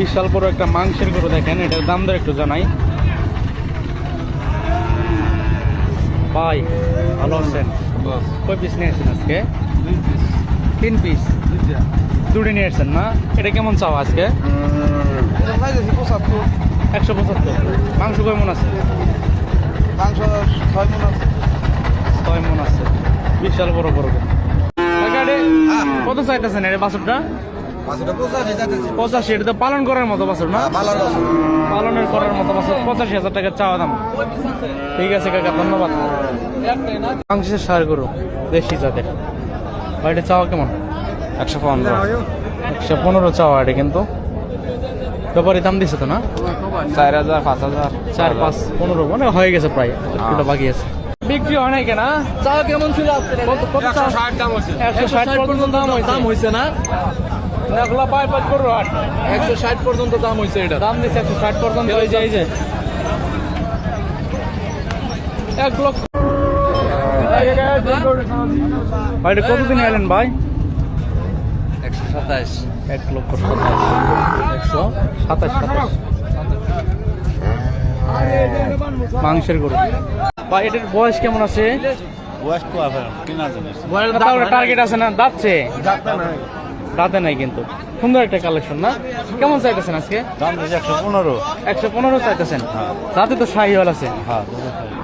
বিশাল বড় একটা মাংসের গরু দেখেন, এটার দাম দর একটু জানাই। ভাই ভালো আছেন? কয় পিস নিয়ে আসছেন আজকে? 3 পিস। দুটি নিয়ে আসছেন না? এটা কেমন চাও আজকে? 175। মাংস কয় মন আছে? মাংস 6 মণ আছে। 6 মন আছে। বিশাল বড় বড়। কত চাইতেছেন এটা বাছুরটা? 85। এটা তো পালন করার মতো বাছুর না? পালনের করার মতো বাছুর। 85,000 টাকা চাওয়া দাম। ঠিক আছে কাকা, ধন্যবাদ। মাংসের সার গরু দেশি জাতের। এটা চাওয়া কেমন? 115। 115 চাওয়া এটা, কিন্তু ব্যাপারে দাম দিছে তো না? 4000 5000 4 5 15 মানে হয়ে গেছে, প্রায় একটু বাকি আছে। বিক্রি হয় নাই কেনা? চাওয়া কেমন ছিল? কত 160 দাম হইছে। 160 পর্যন্ত দাম হইছে না? এগুলা পাই পাই করো 160 পর্যন্ত দাম হইছে। এটা দাম দিছে 160 পর্যন্ত। এই যে 1 লক্ষ। ভাই এটা কতদিন এলেন ভাই? 127। 1,27,000। মাংসের গরু ভাই, এটার বয়স কেমন আছে? টার্গেট আছে না? দাঁতছে? দাঁতে নাই, কিন্তু সুন্দর একটা কালেকশন না? কেমন চাইতেছেন আজকে? 115 চাইতেছেন। দাঁতে তো শাহিওয়াল আছে।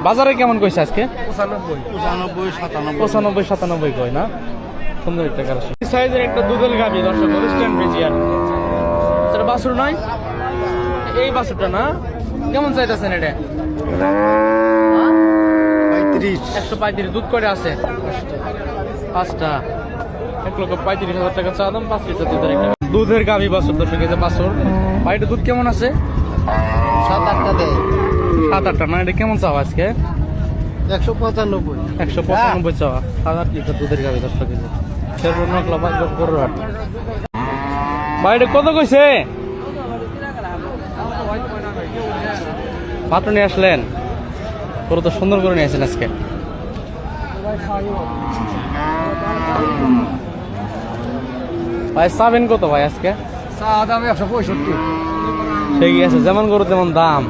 বাজারে কেমন কইছে আজকে? 95 97 কয় না? সুন্দর একটা কালেকশন। সাইজের একটা দুধেল গাভী দর্শক, হলিস্টিয়ান ফ্রিজিয়ান। সেটা বাছুর নয়, এই বাছুরটা না? কেমন চাইতেছেন এটা? 135। দুধ করে আছে 5টা। 1,35,000 টাকা চা দাম। 5 লিটার দুধের একটা দুধের গাভী বাছুর দর্শক। এই যে বাছুর ভাই, এটা দুধ কেমন আছে? 7-8টা দেয়। 7-8টা না? এটা কেমন চাও আজকে? 195। 195 চাওয়া। 7 লিটার দুধের গাভী দর্শক। এই যে ভাই এটা কত কইছে? মাত্র নিয়ে আসলেন? পুরো তো সুন্দর করে নিয়ে আসেন আজকে। ভাই চাবেন কত ভাই আজকে? দাম 165। ঠিকই আছে, যেমন গরু তেমন দাম।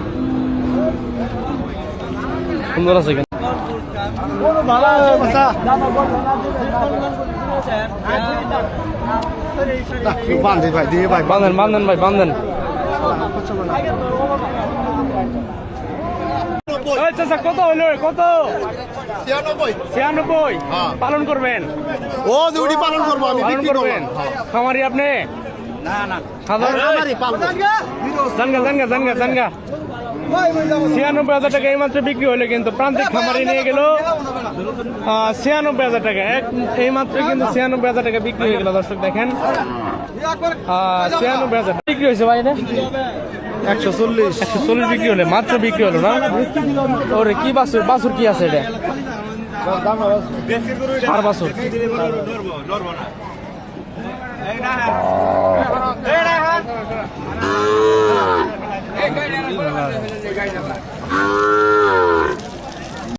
সুন্দর আছে কিন্তু। বান্ধেন বান্ধেন ভাই, বান্ধেন। কত হইল? কত? 96। পালন করবেন? ও দুটি পালন করবো আমি। পালন করবেন? খামারি আপনি? না সাধারণ? জানগা 96,000 টাকা এই মাত্র বিক্রি হলে, কিন্তু প্রান্তিক খামারি নিয়ে গেল 96,000 টাকা। এই মাত্র কিন্তু 96,000 টাকা বিক্রি হয়ে গেল দর্শক। দেখেন 96,000 বিক্রি হয়েছে ভাই। না 140 বিক্রি হলে, মাত্র বিক্রি হলো না? ওরে কি বাছুর? বাছুর কি আছে এটা? আর বাছুর